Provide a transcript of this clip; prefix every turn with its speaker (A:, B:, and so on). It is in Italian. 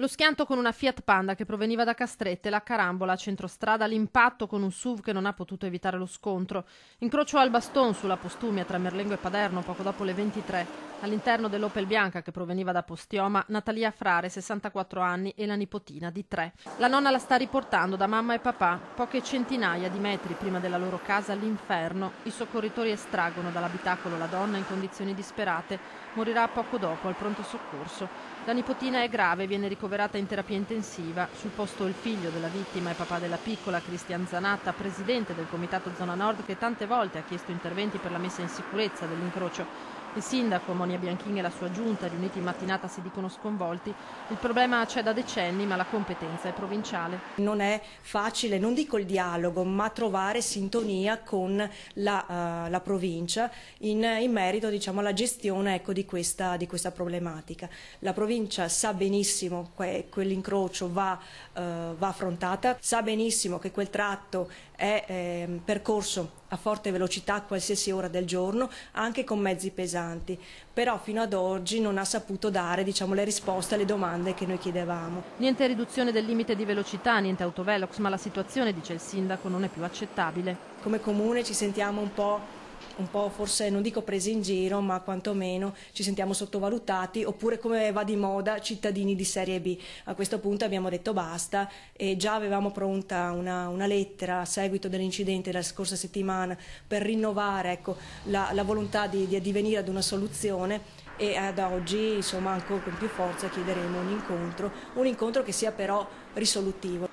A: Lo schianto con una Fiat Panda che proveniva da Castrette, la carambola a centrostrada, l'impatto con un SUV che non ha potuto evitare lo scontro. Incrocio al Baston sulla Postumia tra Merlengo e Paderno poco dopo le 23. All'interno dell'Opel bianca che proveniva da Postioma, Natalia Frare, 64 anni, e la nipotina di 3. La nonna la sta riportando da mamma e papà, poche centinaia di metri prima della loro casa, l'inferno. I soccorritori estraggono dall'abitacolo la donna in condizioni disperate. Morirà poco dopo al pronto soccorso. La nipotina è grave, viene ricoverata in terapia intensiva. Sul posto il figlio della vittima e papà della piccola, Cristian Zanatta, presidente del Comitato Zona Nord, che tante volte ha chiesto interventi per la messa in sicurezza dell'incrocio. Il sindaco, Monia Bianchini, e la sua giunta, riuniti in mattinata, si dicono sconvolti. Il problema c'è da decenni, ma la competenza è provinciale.
B: Non è facile, non dico il dialogo, ma trovare sintonia con la provincia in merito, diciamo, alla gestione, ecco, di questa problematica. La provincia sa benissimo che quell'incrocio va affrontata, sa benissimo che quel tratto è percorso a forte velocità a qualsiasi ora del giorno, anche con mezzi pesanti, però fino ad oggi non ha saputo dare, diciamo, le risposte alle domande che noi chiedevamo.
A: Niente riduzione del limite di velocità, niente autovelox, ma la situazione, dice il sindaco, non è più accettabile.
B: Come comune ci sentiamo un po' forse, non dico presi in giro, ma quantomeno ci sentiamo sottovalutati, oppure, come va di moda, cittadini di serie B. A questo punto abbiamo detto basta e già avevamo pronta una lettera a seguito dell'incidente della scorsa settimana per rinnovare, ecco, la volontà di addivenire ad una soluzione, e ad oggi, insomma, ancora con più forza chiederemo un incontro che sia però risolutivo.